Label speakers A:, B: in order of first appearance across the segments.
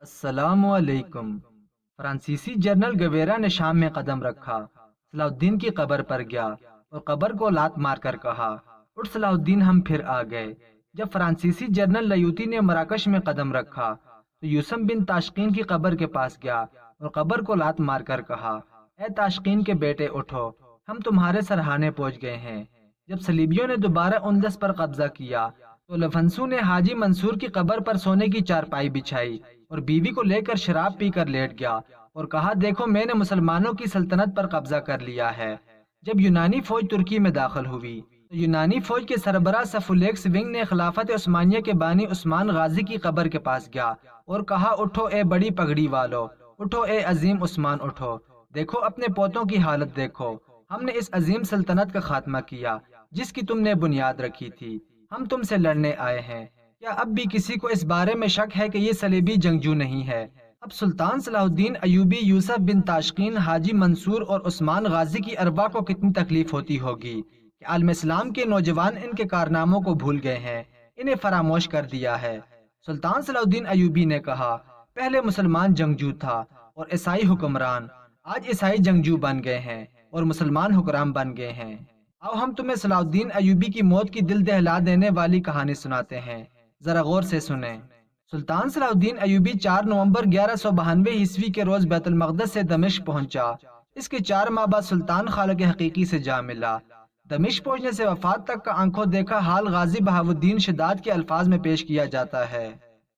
A: السلام علیکم۔ فرانسیسی جنرل گویرا نے شام میں قدم رکھا، صلاح الدین کی قبر پر گیا اور قبر کو لات مار کر کہا، اٹھ صلاح الدین، ہم پھر آ گئے۔ جب فرانسیسی جنرل لیوتی نے مراکش میں قدم رکھا تو یوسف بن تاشقین کی قبر کے پاس گیا اور قبر کو لات مار کر کہا، اے تاشقین کے بیٹے اٹھو، ہم تمہارے سرہانے پہنچ گئے ہیں۔ جب صلیبیوں نے دوبارہ اندلس پر قبضہ کیا تو لفنسو نے حاجی منصور کی قبر پر سونے کی چارپائی بچھائی اور بیوی کو لے کر شراب پی کر لیٹ گیا اور کہا، دیکھو میں نے مسلمانوں کی سلطنت پر قبضہ کر لیا ہے۔ جب یونانی فوج ترکی میں داخل ہوئی تو یونانی فوج کے سربراہ سفولیکس ونگ نے خلافت عثمانیہ کے بانی عثمان غازی کی قبر کے پاس گیا اور کہا، اٹھو اے بڑی پگڑی والو، اٹھو اے عظیم عثمان، اٹھو، دیکھو اپنے پوتوں کی حالت دیکھو، ہم نے اس عظیم سلطنت کا خاتمہ کیا جس کی تم نے بنیاد رکھی تھی، ہم تم سے لڑنے آئے ہیں۔ کیا اب بھی کسی کو اس بارے میں شک ہے کہ یہ صلیبی جنگجو نہیں ہے؟ اب سلطان صلاح الدین ایوبی، یوسف بن تاشقین، حاجی منصور اور عثمان غازی کی ارواح کو کتنی تکلیف ہوتی ہوگی کہ عالم اسلام کے نوجوان ان کے کارناموں کو بھول گئے ہیں، انہیں فراموش کر دیا ہے۔ سلطان صلاح الدین ایوبی نے کہا، پہلے مسلمان جنگجو تھا اور عیسائی حکمران، آج عیسائی جنگجو بن گئے ہیں اور مسلمان حکمران بن گئے ہیں۔ آؤ ہم تمہیں صلاح الدین ایوبی کی موت کی دل دہلا دینے والی کہانی سناتے ہیں، ذرا غور سے سنیں۔ سلطان صلاح الدین ایوبی 4 نومبر 1192 عیسوی کے روز بیت المقدس سے دمشق پہنچا۔ اس کے 4 ماہ بعد سلطان خالق حقیقی سے جا ملا۔ دمشق پہنچنے سے وفات تک کا آنکھوں دیکھا حال غازی بہاؤالدین شداد کے الفاظ میں پیش کیا جاتا ہے۔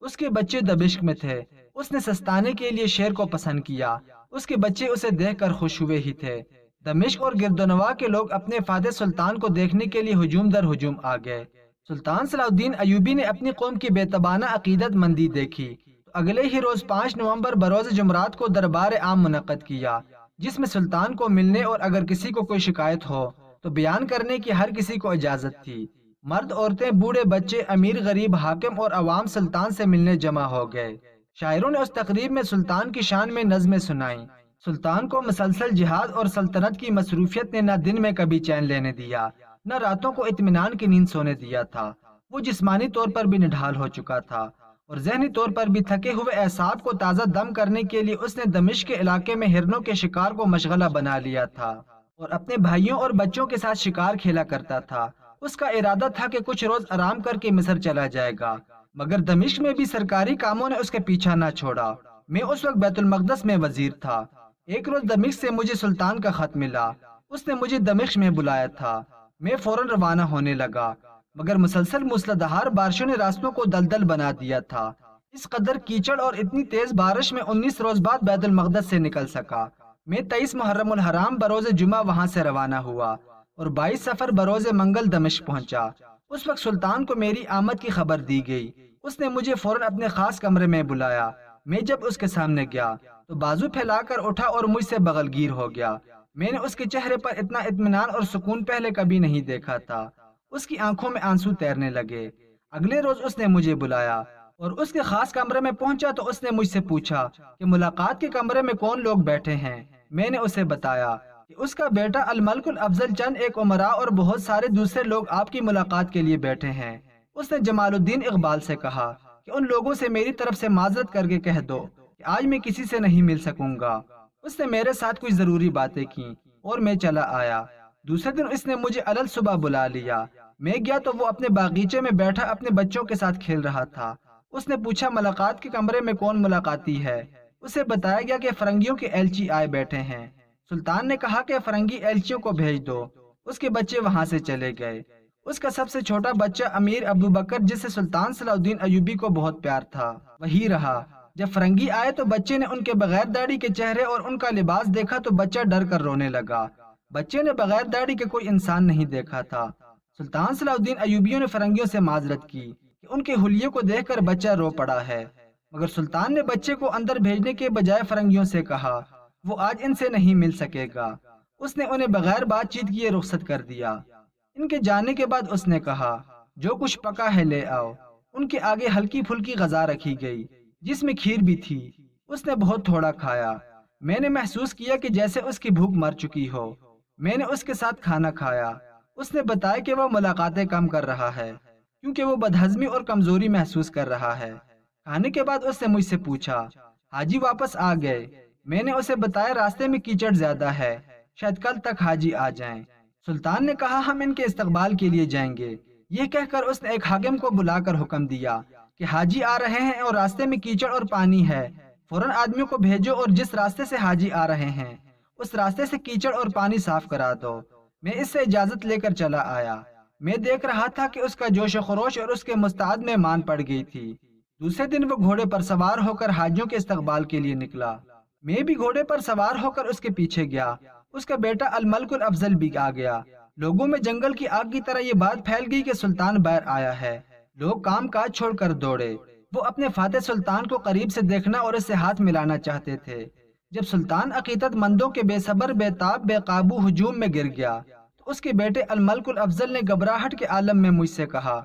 A: اس کے بچے دمشق میں تھے، اس نے سستانے کے لیے شیر کو پسند کیا، اس کے بچے اسے دیکھ کر خوش ہوئے ہی تھے۔ دمشق اور گردنواح کے لوگ اپنے فاتح سلطان کو دیکھنے کے لیے ہجوم در ہجوم آ گئے۔ سلطان صلاح الدین ایوبی نے اپنی قوم کی بے تابانہ عقیدت مندی دیکھی تو اگلے ہی روز 5 نومبر بروز جمعرات کو دربار عام منعقد کیا، جس میں سلطان کو ملنے اور اگر کسی کو کوئی شکایت ہو تو بیان کرنے کی ہر کسی کو اجازت تھی۔ مرد، عورتیں، بوڑھے، بچے، امیر، غریب، حاکم اور عوام سلطان سے ملنے جمع ہو گئے۔ شاعروں نے اس تقریب میں سلطان کی شان میں نظمیں سنائیں۔ سلطان کو مسلسل جہاد اور سلطنت کی مصروفیت نے نہ دن میں کبھی چین لینے دیا، نہ راتوں کو اطمینان کی نیند سونے دیا تھا۔ وہ جسمانی طور پر بھی نڈھال ہو چکا تھا اور ذہنی طور پر بھی تھکے ہوئے اعصاب کو تازہ دم کرنے کے لیے اس نے دمشق کے علاقے میں ہرنوں کے شکار کو مشغلہ بنا لیا تھا اور اپنے بھائیوں اور بچوں کے ساتھ شکار کھیلا کرتا تھا۔ اس کا ارادہ تھا کہ کچھ روز آرام کر کے مصر چلا جائے گا، مگر دمشق میں بھی سرکاری کاموں نے اس کے پیچھا نہ چھوڑا۔ میں اس وقت بیت المقدس میں وزیر تھا۔ ایک روز دمشق سے مجھے سلطان کا خط ملا، اس نے مجھے دمشق میں بلایا تھا۔ میں فوراً روانہ ہونے لگا، مگر مسلسل موسلادھار بارشوں نے راستوں کو دلدل بنا دیا تھا۔ اس قدر کیچڑ اور اتنی تیز بارش میں 19 روز بعد بیت المقدس سے نکل سکا۔ میں 23 محرم الحرام بروز جمعہ وہاں سے روانہ ہوا اور 22 سفر بروز منگل دمشق پہنچا۔ اس وقت سلطان کو میری آمد کی خبر دی گئی، اس نے مجھے فوراً اپنے خاص کمرے میں بلایا۔ میں جب اس کے سامنے گیا تو بازو پھیلا کر اٹھا اور مجھ سے بغل گیر ہو گیا۔ میں نے اس کے چہرے پر اتنا اطمینان اور سکون پہلے کبھی نہیں دیکھا تھا۔ اس کی آنکھوں میں آنسو تیرنے لگے۔ اگلے روز اس نے مجھے بلایا اور اس کے خاص کمرے میں پہنچا تو اس نے مجھ سے پوچھا کہ ملاقات کے کمرے میں کون لوگ بیٹھے ہیں۔ میں نے اسے بتایا کہ اس کا بیٹا الملک الافضل، چند ایک امراء اور بہت سارے دوسرے لوگ آپ کی ملاقات کے لیے بیٹھے ہیں۔ اس نے جمال الدین اقبال سے کہا کہ ان لوگوں سے میری طرف سے معذرت کر کے کہہ دو کہ آج میں کسی سے نہیں مل سکوں گا۔ اس نے میرے ساتھ کچھ ضروری باتیں کی اور میں چلا آیا۔ دوسرے دن اس نے مجھے علل صبح بلا لیا۔ میں گیا تو وہ اپنے باغیچے میں بیٹھا اپنے بچوں کے ساتھ کھیل رہا تھا۔ اس نے پوچھا ملاقات کے کمرے میں کون ملاقاتی ہے؟ اسے بتایا گیا کہ فرنگیوں کے ایلچی آئے بیٹھے ہیں۔ سلطان نے کہا کہ فرنگی ایلچیوں کو بھیج دو۔ اس کے بچے وہاں سے چلے گئے۔ اس کا سب سے چھوٹا بچہ امیر ابو بکر، جس سے سلطان صلاح الدین ایوبی کو بہت پیار تھا، وہی رہا۔ جب فرنگی آئے تو بچے نے ان کے بغیر داڑھی کے چہرے اور ان کا لباس دیکھا تو بچہ ڈر کر رونے لگا۔ بچے نے بغیر داڑھی کے کوئی انسان نہیں دیکھا تھا۔ سلطان صلاح الدین ایوبیوں نے فرنگیوں سے معذرت کی کہ ان کے حلیے کو دیکھ کر بچہ رو پڑا ہے، مگر سلطان نے بچے کو اندر بھیجنے کے بجائے فرنگیوں سے کہا وہ آج ان سے نہیں مل سکے گا۔ اس نے انہیں بغیر بات چیت کیے رخصت کر دیا۔ ان کے جانے کے بعد اس نے کہا جو کچھ پکا ہے لے آؤ۔ ان کے آگے ہلکی پھلکی غذا رکھی گئی جس میں کھیر بھی تھی۔ اس نے بہت تھوڑا کھایا۔ میں نے محسوس کیا کہ جیسے اس کی بھوک مر چکی ہو۔ میں نے اس کے ساتھ کھانا کھایا۔ اس نے بتایا کہ وہ ملاقاتیں کم کر رہا ہے کیونکہ وہ بدہضمی اور کمزوری محسوس کر رہا ہے۔ کھانے کے بعد اس نے مجھ سے پوچھا، حاجی واپس آ گئے؟ میں نے اسے بتایا راستے میں کیچڑ زیادہ ہے، شاید کل تک حاجی آ جائیں۔ سلطان نے کہا ہم ان کے استقبال کے لیے جائیں گے۔ یہ کہہ کر اس نے ایک حاکم کو بلا کر حکم دیا کہ حاجی آ رہے ہیں اور راستے میں کیچڑ اور پانی ہے، فوراً آدمیوں کو بھیجو اور جس راستے سے حاجی آ رہے ہیں اس راستے سے کیچڑ اور پانی صاف کرا دو۔ میں اس سے اجازت لے کر چلا آیا۔ میں دیکھ رہا تھا کہ اس کا جوش و خروش اور اس کے مستعد میں مان پڑ گئی تھی۔ دوسرے دن وہ گھوڑے پر سوار ہو کر حاجیوں کے استقبال کے لیے نکلا۔ میں بھی گھوڑے پر سوار ہو کر اس کے پیچھے گیا۔ اس کا بیٹا الملک الافضل بھی آ گیا۔ لوگوں میں جنگل کی آگ کی طرح یہ بات پھیل گئی کہ سلطان باہر آیا ہے۔ لوگ کام کاج چھوڑ کر دوڑے۔ وہ اپنے فاتح سلطان کو قریب سے دیکھنا اور اس سے ہاتھ ملانا چاہتے تھے۔ جب سلطان عقیدت مندوں کے بے صبر بے تاب بے قابو ہجوم میں گر گیا تو اس کے بیٹے الملک الافضل نے گھبراہٹ کے عالم میں مجھ سے کہا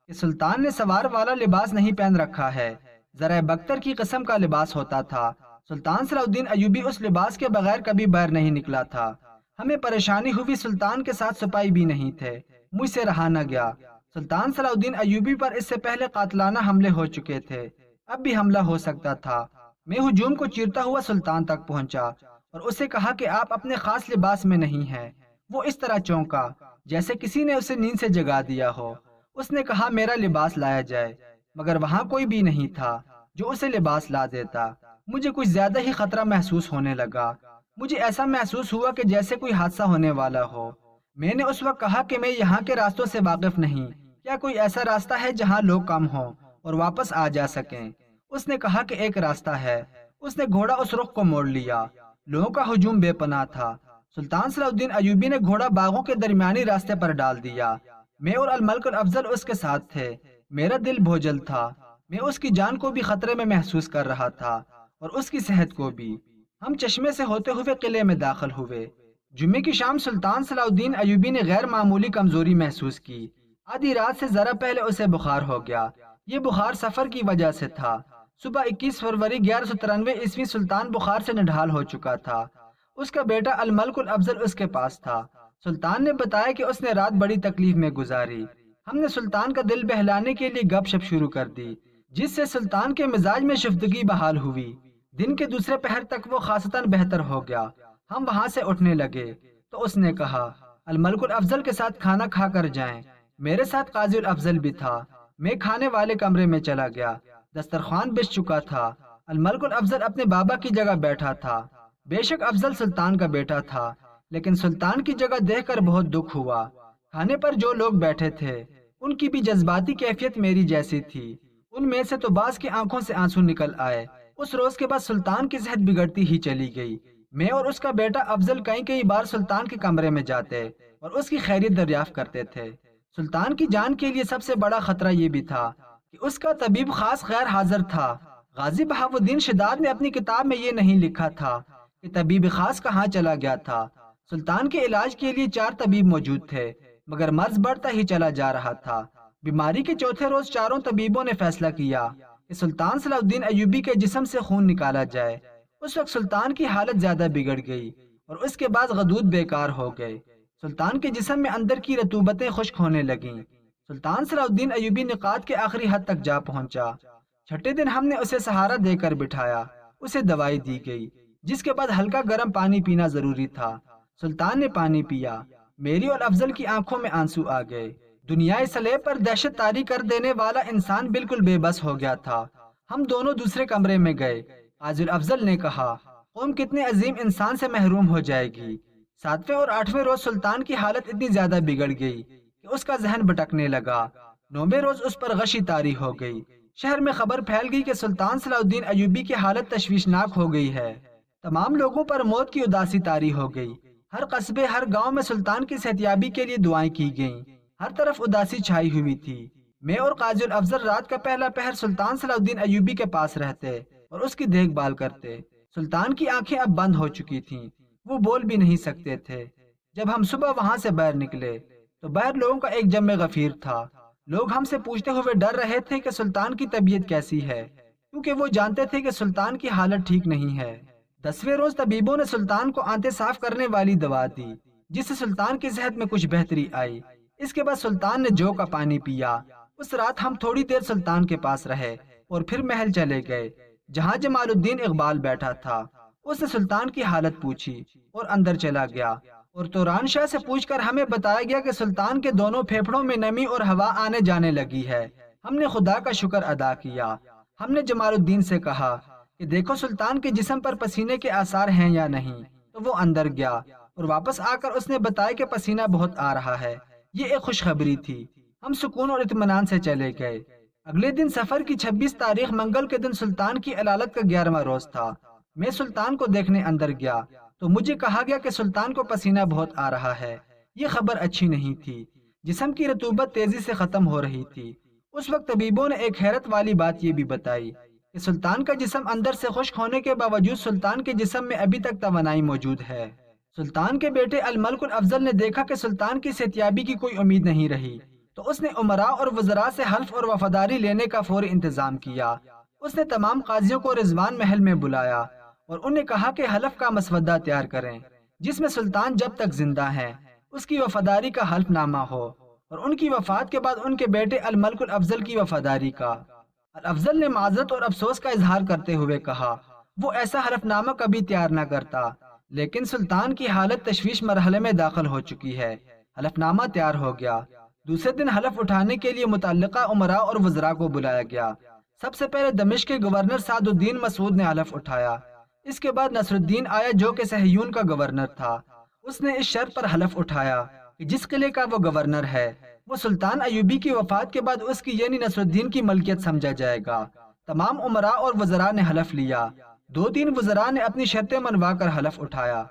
A: کہ سلطان نے سوار والا لباس نہیں پہن رکھا ہے، ذرا بختر کی قسم کا لباس ہوتا تھا۔ سلطان صلاح الدین ایوبی اس لباس کے بغیر کبھی باہر نہیں نکلا تھا۔ ہمیں پریشانی ہوئی، سلطان کے ساتھ سپاہی بھی نہیں تھے۔ مجھ سے رہا نہ گیا۔ سلطان صلاح الدین ایوبی پر اس سے پہلے قاتلانہ حملے ہو چکے تھے، اب بھی حملہ ہو سکتا تھا۔ میں ہجوم کو چیرتا ہوا سلطان تک پہنچا اور اسے کہا کہ آپ اپنے خاص لباس میں نہیں ہیں۔ وہ اس طرح چونکا جیسے کسی نے اسے نیند سے جگا دیا ہو۔ اس نے کہا میرا لباس لایا جائے، مگر وہاں کوئی بھی نہیں تھا جو اسے لباس لا دیتا۔ مجھے کچھ زیادہ ہی خطرہ محسوس ہونے لگا۔ مجھے ایسا محسوس ہوا کہ جیسے کوئی حادثہ ہونے والا ہو۔ میں نے اس وقت کہا کہ میں یہاں کے راستوں سے واقف نہیں، کیا کوئی ایسا راستہ ہے جہاں لوگ کم ہوں اور واپس آ جا سکیں؟ اس نے کہا کہ ایک راستہ ہے۔ اس نے گھوڑا اس رخ کو موڑ لیا۔ لوگوں کا ہجوم بے پناہ تھا۔ سلطان صلاح الدین ایوبی نے گھوڑا باغوں کے درمیانی راستے پر ڈال دیا۔ میں اور الملک الافضل اس کے ساتھ تھے۔ میرا دل بوجھل تھا۔ میں اس کی جان کو بھی خطرے میں محسوس کر رہا تھا اور اس کی صحت کو بھی۔ ہم چشمے سے ہوتے ہوئے قلعے میں داخل ہوئے۔ جمعے کی شام سلطان صلاح الدین ایوبی نے غیر معمولی کمزوری محسوس کی۔ آدھی رات سے ذرا پہلے اسے بخار ہو گیا۔ یہ بخار سفر کی وجہ سے تھا۔ صبح 21 فروری 1193 عیسوی سلطان بخار سے نڈھال ہو چکا تھا۔ اس کا بیٹا الملک الافضل اس کے پاس تھا۔ سلطان نے بتایا کہ اس نے رات بڑی تکلیف میں گزاری۔ ہم نے سلطان کا دل بہلانے کے لیے گپ شپ شروع کر دی، جس سے سلطان کے مزاج میں شفتگی بحال ہوئی۔ دن کے دوسرے پہر تک وہ خاصتاً بہتر ہو گیا۔ ہم وہاں سے اٹھنے لگے تو اس نے کہا الملک الافضل کے ساتھ کھانا کھا کر جائیں۔ میرے ساتھ قاضی الافضل بھی تھا۔ میں کھانے والے کمرے میں چلا گیا۔ دسترخوان بچ چکا تھا۔ الملک الافضل اپنے بابا کی جگہ بیٹھا تھا۔ بے شک افضل سلطان کا بیٹا تھا، لیکن سلطان کی جگہ دیکھ کر بہت دکھ ہوا۔ کھانے پر جو لوگ بیٹھے تھے ان کی بھی جذباتی کیفیت میری جیسی تھی۔ ان میں سے تو بعض کی آنکھوں سے آنسو نکل آئے۔ اس روز کے بعد سلطان کی صحت بگڑتی ہی چلی گئی۔ میں اور اس کا بیٹا افضل کئی بار سلطان کے کمرے میں جاتے اور اس کی خیریت دریافت کرتے تھے۔ سلطان کی جان کے لیے سب سے بڑا خطرہ یہ بھی تھا کہ اس کا طبیب خاص غیر حاضر تھا۔ غازی بہاؤالدین شداد نے اپنی کتاب میں یہ نہیں لکھا تھا کہ طبیب خاص کہاں چلا گیا تھا۔ سلطان کے علاج کے لیے 4 طبیب موجود تھے، مگر مرض بڑھتا ہی چلا جا رہا تھا۔ بیماری کے چوتھے روز 4 طبیبوں نے فیصلہ کیا کہ سلطان صلاح الدین ایوبی کے جسم سے خون نکالا جائے۔ اس وقت سلطان کی حالت زیادہ بگڑ گئی اور اس کے بعد غدود بیکار ہو گئے۔ سلطان کے جسم میں اندر کی رطوبتیں خشک ہونے لگیں۔ سلطان صلاح الدین ایوبی نقاہت کے آخری حد تک جا پہنچا۔ چھٹے دن ہم نے اسے سہارا دے کر بٹھایا۔ اسے دوائی دی گئی، جس کے بعد ہلکا گرم پانی پینا ضروری تھا۔ سلطان نے پانی پیا۔ میری اور افضل کی آنکھوں میں آنسو آ گئے۔ دنیا سلیب پر دہشت طاری کر دینے والا انسان بالکل بے بس ہو گیا تھا۔ ہم دونوں دوسرے کمرے میں گئے۔ قاضی الافضل نے کہا قوم کتنے عظیم انسان سے محروم ہو جائے گی۔ 7ویں اور 8ویں روز سلطان کی حالت اتنی زیادہ بگڑ گئی کہ اس کا ذہن بھٹکنے لگا۔ 9ویں روز اس پر غشی طاری ہو گئی۔ شہر میں خبر پھیل گئی کہ سلطان صلاح الدین ایوبی کی حالت تشویشناک ہو گئی ہے۔ تمام لوگوں پر موت کی اداسی طاری ہو گئی۔ ہر قصبے ہر گاؤں میں سلطان کی صحتیابی کے لیے دعائیں کی گئیں۔ ہر طرف اداسی چھائی ہوئی تھی۔ میں اور قاضی الافضل رات کا پہلا پہر سلطان صلاح الدین ایوبی کے پاس رہتے اور اس کی دیکھ بھال کرتے۔ سلطان کی آنکھیں اب بند ہو چکی تھیں، وہ بول بھی نہیں سکتے تھے۔ جب ہم صبح وہاں سے باہر نکلے تو باہر لوگوں کا ایک جم غفیر تھا۔ لوگ ہم سے پوچھتے ہوئے ڈر رہے تھے کہ سلطان کی طبیعت کیسی ہے، کیونکہ وہ جانتے تھے کہ سلطان کی حالت ٹھیک نہیں ہے۔ 10ویں روز طبیبوں نے سلطان کو آنتیں صاف کرنے والی دوا دی، جس سے سلطان کی صحت میں کچھ بہتری آئی۔ اس کے بعد سلطان نے جو کا پانی پیا۔ اس رات ہم تھوڑی دیر سلطان کے پاس رہے۔ اور پھر محل چلے گئے جہاں جمال الدین اقبال بیٹھا تھا۔ اس نے سلطان کی حالت پوچھی اور اندر چلا گیا، اور توران شاہ سے پوچھ کر ہمیں بتایا گیا کہ سلطان کے دونوں پھیپھڑوں میں نمی اور ہوا آنے جانے لگی ہے۔ ہم نے خدا کا شکر ادا کیا۔ ہم نے جمال الدین سے کہا کہ دیکھو سلطان کے جسم پر پسینے کے آثار ہیں یا نہیں، تو وہ اندر گیا اور واپس آ کر اس نے بتایا کہ پسینہ بہت آ رہا ہے۔ یہ ایک خوشخبری تھی۔ ہم سکون اور اطمینان سے چلے گئے۔ اگلے دن سفر کی 26 تاریخ منگل کے دن سلطان کی علالت کا 11واں روز تھا۔ میں سلطان کو دیکھنے اندر گیا تو مجھے کہا گیا کہ سلطان کو پسینہ بہت آ رہا ہے۔ یہ خبر اچھی نہیں تھی۔ جسم کی رطوبت تیزی سے ختم ہو رہی تھی۔ اس وقت طبیبوں نے ایک حیرت والی بات یہ بھی بتائی کہ سلطان کا جسم اندر سے خشک ہونے کے باوجود سلطان کے جسم میں ابھی تک توانائی موجود ہے۔ سلطان کے بیٹے الملک الافضل نے دیکھا کہ سلطان کی صحتیابی کی کوئی امید نہیں رہی، تو اس نے امراء اور وزراء سے حلف اور وفاداری لینے کا فوری انتظام کیا۔ اس نے تمام قاضیوں کو رضوان محل میں بلایا اور انہیں کہا کہ حلف کا مسودہ تیار کریں جس میں سلطان جب تک زندہ ہیں اس کی وفاداری کا حلف نامہ ہو، اور ان کی وفات کے بعد ان کے بیٹے الملک الافضل کی وفاداری کا۔ الافضل نے معذرت اور افسوس کا اظہار کرتے ہوئے کہا وہ ایسا حلف نامہ کبھی تیار نہ کرتا، لیکن سلطان کی حالت تشویش مرحلے میں داخل ہو چکی ہے۔ حلف نامہ تیار ہو گیا۔ دوسرے دن حلف اٹھانے کے لیے متعلقہ امراء اور وزراء کو بلایا گیا۔ سب سے پہلے دمشق کے گورنر سعد الدین مسعود نے حلف اٹھایا۔ اس کے بعد نصر الدین آیا جو کہ صہیون کا گورنر تھا۔ اس نے اس شرط پر حلف اٹھایا کہ جس قلعے کا وہ گورنر ہے وہ سلطان ایوبی کی وفات کے بعد اس کی یعنی نصر الدین کی ملکیت سمجھا جائے گا۔ تمام امراء اور وزراء نے حلف لیا۔ 2-3 وزراء نے اپنی شرطیں منوا کر حلف اٹھایا۔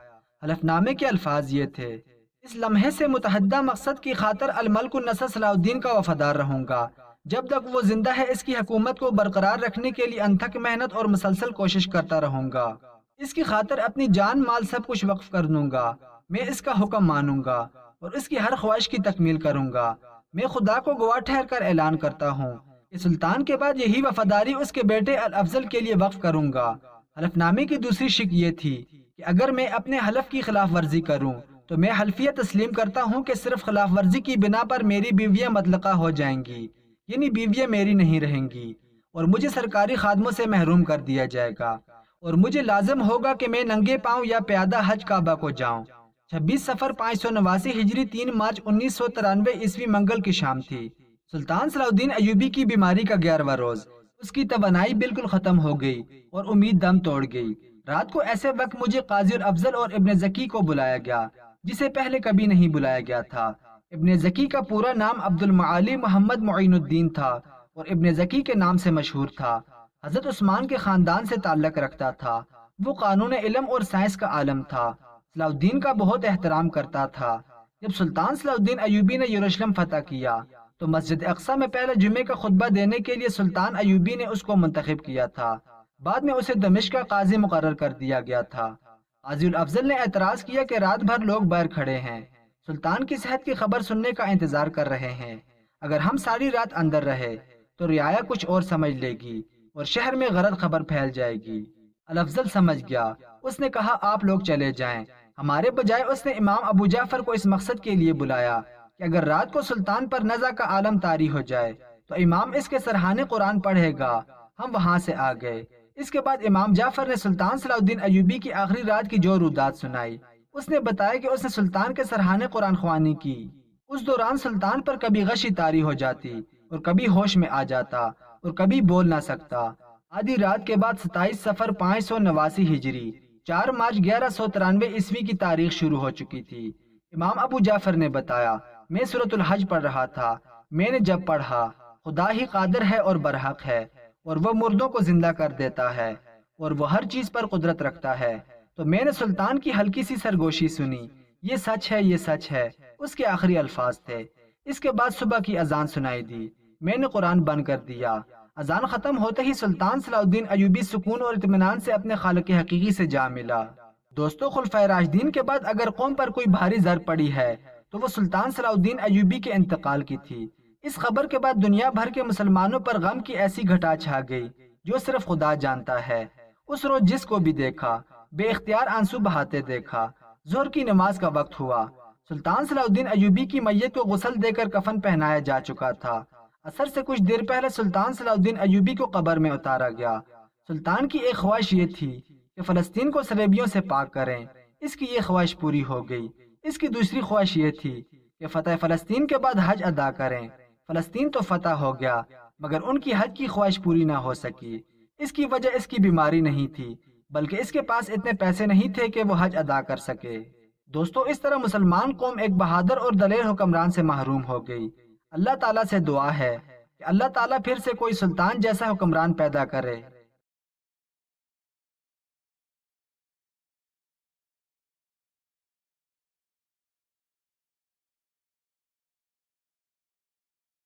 A: حلف نامے کے الفاظ یہ تھے: اس لمحے سے متحدہ مقصد کی خاطر الملک النصر صلاح الدین کا وفادار رہوں گا۔ جب تک وہ زندہ ہے اس کی حکومت کو برقرار رکھنے کے لیے انتھک محنت اور مسلسل کوشش کرتا رہوں گا۔ اس کی خاطر اپنی جان مال سب کچھ وقف کر دوں گا۔ میں اس کا حکم مانوں گا اور اس کی ہر خواہش کی تکمیل کروں گا۔ میں خدا کو گواہ ٹھہر کر اعلان کرتا ہوں کہ سلطان کے بعد یہی وفاداری اس کے بیٹے الافضل کے لیے وقف کروں گا۔ حلف نامے کی دوسری شق یہ تھی کہ اگر میں اپنے حلف کی خلاف ورزی کروں تو میں حلفیہ تسلیم کرتا ہوں کہ صرف خلاف ورزی کی بنا پر میری بیویاں مطلقہ ہو جائیں گی، یعنی بیویاں میری نہیں رہیں گی، اور مجھے سرکاری خادموں سے محروم کر دیا جائے گا، اور مجھے لازم ہوگا کہ میں ننگے پاؤں یا پیادہ حج کعبہ کو جاؤں۔ 26 صفر 589 ہجری 3 مارچ 1993 عیسوی منگل کی شام تھی۔ سلطان صلاح الدین ایوبی کی بیماری کا 11واں روز۔ اس کی توانائی بالکل ختم ہو گئی اور امید دم توڑ گئی۔ رات کو ایسے وقت مجھے قاضی الافضل اور ابن زکی کو بلایا گیا جسے پہلے کبھی نہیں بلایا گیا تھا۔ ابن زکی کا پورا نام عبد المعالی محمد معین الدین تھا اور ابن زکی کے نام سے مشہور تھا۔ حضرت عثمان کے خاندان سے تعلق رکھتا تھا۔ وہ قانون علم اور سائنس کا عالم تھا۔ صلاح الدین کا بہت احترام کرتا تھا۔ جب سلطان صلاح الدین ایوبی نے یروشلم فتح کیا تو مسجد اقصی میں پہلے جمعے کا خطبہ دینے کے لیے سلطان ایوبی نے اس کو منتخب کیا تھا۔ بعد میں اسے دمشق کا قاضی مقرر کر دیا گیا تھا۔ قاضی الافضل نے اعتراض کیا کہ رات بھر لوگ باہر کھڑے ہیں، سلطان کی صحت کی خبر سننے کا انتظار کر رہے ہیں۔ اگر ہم ساری رات اندر رہے تو رعایا کچھ اور سمجھ لے گی اور شہر میں غلط خبر پھیل جائے گی۔ الافضل سمجھ گیا۔ اس نے کہا آپ لوگ چلے جائیں۔ ہمارے بجائے اس نے امام ابو جعفر کو اس مقصد کے لیے بلایا کہ اگر رات کو سلطان پر نزع کا عالم طاری ہو جائے تو امام اس کے سرحانے قرآن پڑھے گا۔ ہم وہاں سے آ گئے۔ اس کے بعد امام جعفر نے سلطان صلاح الدین ایوبی کی آخری رات کی جو رودات سنائی۔ اس نے بتایا کہ اس نے سلطان کے سرحانے قرآن خوانی کی۔ اس دوران سلطان پر کبھی غشی طاری ہو جاتی اور کبھی ہوش میں آ جاتا اور کبھی بول نہ سکتا۔ آدھی رات کے بعد 27 صفر 589 ہجری 4 مارچ 1193 عیسوی کی تاریخ شروع ہو چکی تھی۔ امام ابو جعفر نے بتایا میں سورۃ الحج پڑھ رہا تھا۔ میں نے جب پڑھا خدا ہی قادر ہے اور برحق ہے اور وہ مردوں کو زندہ کر دیتا ہے اور وہ ہر چیز پر قدرت رکھتا ہے، تو میں نے سلطان کی ہلکی سی سرگوشی سنی، یہ سچ ہے، یہ سچ ہے، اس کے آخری الفاظ تھے۔ اس کے بعد صبح کی اذان سنائی دی۔ میں نے قرآن بند کر دیا۔ اذان ختم ہوتے ہی سلطان صلاح الدین ایوبی سکون اور اطمینان سے اپنے خالق حقیقی سے جا ملا۔ دوستو، خلفائے راشدین کے بعد اگر قوم پر کوئی بھاری زر پڑی ہے تو وہ سلطان صلاح الدین ایوبی کے انتقال کی تھی۔ اس خبر کے بعد دنیا بھر کے مسلمانوں پر غم کی ایسی گھٹا چھا گئی جو صرف خدا جانتا ہے۔ اس روز جس کو بھی دیکھا بے اختیار آنسو بہاتے دیکھا۔ ظہر کی نماز کا وقت ہوا۔ سلطان صلاح الدین ایوبی کی میت کو غسل دے کر کفن پہنایا جا چکا تھا۔ اثر سے کچھ دیر پہلے سلطان صلاح الدین ایوبی کو قبر میں اتارا گیا۔ سلطان کی ایک خواہش یہ تھی کہ فلسطین کو صلیبیوں سے پاک کریں۔ اس کی یہ خواہش پوری ہو گئی۔ اس کی دوسری خواہش یہ تھی کہ فتح فلسطین کے بعد حج ادا کریں۔ فلسطین تو فتح ہو گیا مگر ان کی حج کی خواہش پوری نہ ہو سکی۔ اس کی وجہ اس کی بیماری نہیں تھی بلکہ اس کے پاس اتنے پیسے نہیں تھے کہ وہ حج ادا کر سکے۔ دوستو، اس طرح مسلمان قوم ایک بہادر اور دلیر حکمران سے محروم ہو گئی۔ اللہ تعالیٰ سے دعا ہے کہ اللہ تعالیٰ پھر سے کوئی سلطان جیسا حکمران پیدا کرے۔